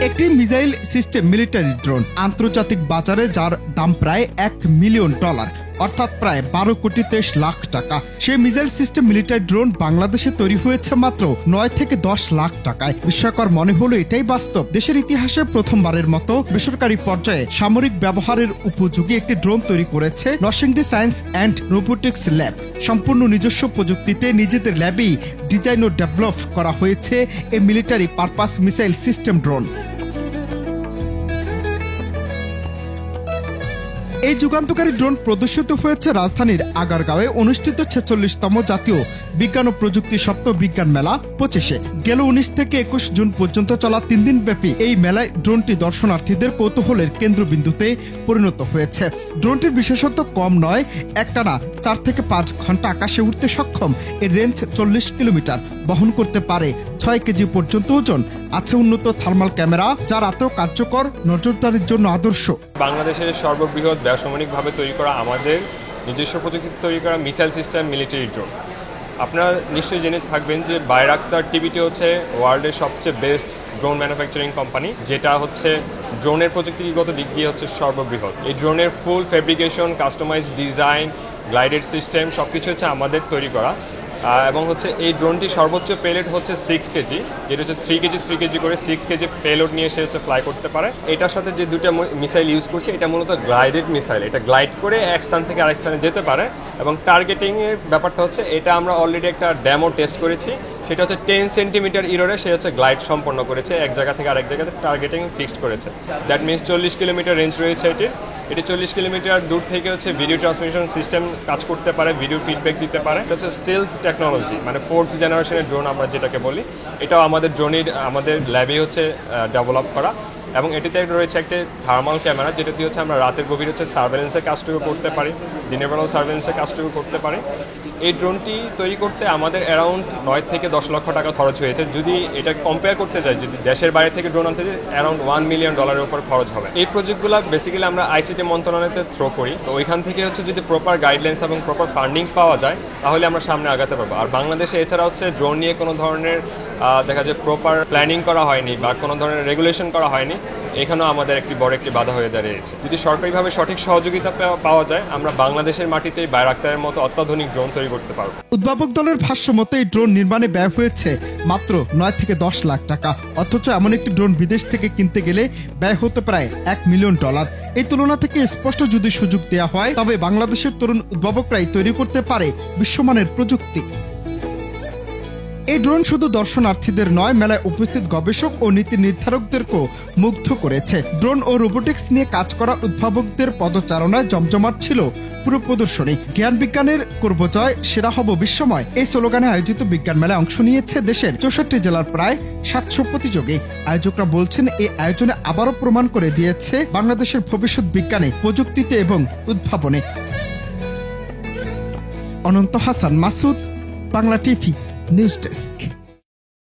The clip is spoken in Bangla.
একটি মিসাইল সিস্টেম মিলিটারি ড্রোন আন্তর্জাতিক বাজারে যার দাম প্রায় $1 মিলিয়ন, অর্থাৎ প্রায় 12 কোটি 23 লাখ টাকা। সেই মিসাইল সিস্টেম মিলিটারি ড্রোন বাংলাদেশে তৈরি হয়েছে মাত্র 9 থেকে 10 লাখ টাকায়। বিস্ময়কর মনে হলো এটাই বাস্তব। দেশের ইতিহাসে প্রথমবারের মতো বেসরকারি পর্যায়ে সামরিক ব্যবহারের উপযোগী একটি ড্রোন তৈরি করেছে Narsingdi science and robotics lab. সম্পূর্ণ নিজস্ব প্রযুক্তিতে নিজেদের ল্যাবেই ডিজাইন ও ডেভেলপ করা হয়েছে এই military purpose missile system drone. এই যুগান্তকারী ড্রোন প্রদর্শিত হয়েছে রাজধানীর আগারগাঁওয়ে অনুষ্ঠিত 46তম জাতীয় বিজ্ঞান ও প্রযুক্তি সপ্তাহ বিজ্ঞান মেলা 25-এ। গেল 19 থেকে 21 জুন পর্যন্ত চলা 3 দিন ব্যাপী এই মেলায় ড্রোনটি দর্শনার্থীদের কৌতূহলের কেন্দ্রবিন্দুতে পরিণত হয়েছে। ড্রোনটির বিশেষত্ব কম নয়, একটানা 4 থেকে 5 ঘন্টা আকাশে উঠতে সক্ষম। এর রেঞ্জ 40 কিলোমিটার, বহন করতে পারে 6 কেজি পর্যন্ত ওজন, আছে উন্নত থার্মাল ক্যামেরা যা রাতেও কার্যকর, নজরদারির জন্য আদর্শ। বাংলাদেশের সর্ববৃহৎ বেসামরিকভাবে তৈরি করা আমাদের নিজস্ব প্রযুক্তিতে তৈরি করা মিসাইল সিস্টেম মিলিটারি ড্রোন। আপনারা নিশ্চয়ই জেনে থাকবেন যে বাইরাক্তার টিবিটি হচ্ছে ওয়ার্ল্ডের সবচেয়ে বেস্ট ড্রোন ম্যানুফ্যাকচারিং কোম্পানি, যেটা হচ্ছে ড্রোনের প্রযুক্তিগত দিক দিয়ে হচ্ছে সর্ববৃহৎ। এই ড্রোনের full fabrication, customise design, glided system সবকিছু হচ্ছে আমাদের তৈরি করা। এবং হচ্ছে এই ড্রোনটি সর্বোচ্চ পেলোড হচ্ছে 6 কেজি, যেটা হচ্ছে 3 কেজি করে 6 কেজি পেলোড নিয়ে সে হচ্ছে ফ্লাই করতে পারে। এটার সাথে যে দুটো মিসাইল ইউজ করছে এটা মূলত গ্লাইডেড মিসাইল, এটা গ্লাইড করে এক স্থান থেকে আরেক স্থানে যেতে পারে। এবং টার্গেটিংয়ের ব্যাপারটা হচ্ছে এটা আমরা অলরেডি একটা ডেমো টেস্ট করেছি, সেটা হচ্ছে 10 সেন্টিমিটার ইররে সে হচ্ছে গ্লাইড সম্পন্ন করেছে, এক জায়গা থেকে আরেক জায়গাতে টার্গেটিং ফিক্সড করেছে। দ্যাট মিনস 40 কিলোমিটার রেঞ্জ রয়েছে এটি 40 কিলোমিটার দূর থেকে হচ্ছে ভিডিও ট্রান্সমিশন সিস্টেম কাজ করতে পারে, ভিডিও ফিডব্যাক দিতে পারে। এটা হচ্ছে স্টেলথ টেকনোলজি, মানে 4th জেনারেশনের ড্রোন আমরা যেটাকে বলি। এটাও আমাদের ল্যাবে হচ্ছে ডেভেলপ করা। এবং এটিতে রয়েছে একটি থার্মাল ক্যামেরা, যেটা দিয়ে হচ্ছে আমরা রাতের গভীরে হচ্ছে সার্ভেলেন্সের কাজটুকু করতে পারি, দিনের বেলাও সার্ভেলেন্সের কাজটুকু করতে পারি। এই ড্রোনটি তৈরি করতে আমাদের অ্যারাউন্ড 9 থেকে 10 লক্ষ টাকা খরচ হয়েছে। যদি এটা কম্পেয়ার করতে যাই, যদি দেশের বাইরে থেকে ড্রোন আনতে যাই, অ্যারাউন্ড $1 মিলিয়ন উপর খরচ হবে। এই প্রজেক্টগুলো বেসিক্যালি আমরা আইসিটি মন্ত্রণালয়তে থ্রো করি, তো ওইখান থেকে হচ্ছে যদি প্রপার গাইডলাইন্স এবং প্রপার ফান্ডিং পাওয়া যায় তাহলে আমরা সামনে আগাতে পারবো। আর বাংলাদেশে এছাড়া হচ্ছে ড্রোন নিয়ে কোনো ধরনের দেখা যায় প্রপার প্ল্যানিং করা হয়নি বা কোনো ধরনের রেগুলেশন করা হয়নি, এখানেও আমাদের একটি বড় একটি বাধা হয়ে দাঁড়িয়েছে। যদি সরকারিভাবে সঠিক সহযোগিতা পাওয়া যায়, আমরা বাংলাদেশের মাটিতেই বাইরাক্তারের মতো অত্যাধুনিক ড্রোন তৈরি করতে পারবো। উদ্ভাবক দলের ভাষ্য মতে এই ড্রোন নির্মাণে ব্যয় হয়েছে মাত্র 9 থেকে 10 লাখ টাকা, অথচ এমন একটি ড্রোন বিদেশ থেকে কিনতে গেলে ব্যয় হতে প্রায় $1 মিলিয়ন। এই তুলনা থেকে স্পষ্ট যদি সুযোগ দেওয়া হয় তবে বাংলাদেশের তরুণ উদ্ভাবকরাই তৈরি করতে পারে বিশ্বমানের প্রযুক্তি। এই ড্রোন শুধু দর্শনার্থীদের নয়, মেলায় উপস্থিত গবেষক ও নীতি নির্ধারকদেরকেও মুগ্ধ করেছে। ড্রোন ও রোবোটিক্স নিয়ে কাজ করা উদ্ভাবকদের পদচারণায় জমজমাট ছিল পুরো প্রদর্শনী। জ্ঞান বিজ্ঞানের করব জয়, সেরা হব বিশ্বময়, এই স্লোগানে আয়োজিত বিজ্ঞান মেলায় অংশ নিয়েছে দেশের 64 জেলার প্রায় 700 প্রতিযোগী। আয়োজকরা বলছেন এই আয়োজনে আবারও প্রমাণ করে দিয়েছে বাংলাদেশের ভবিষ্যৎ বিজ্ঞানে, প্রযুক্তিতে এবং উদ্ভাবনে। Ananta Hasan Masud, Bangla TV news desk.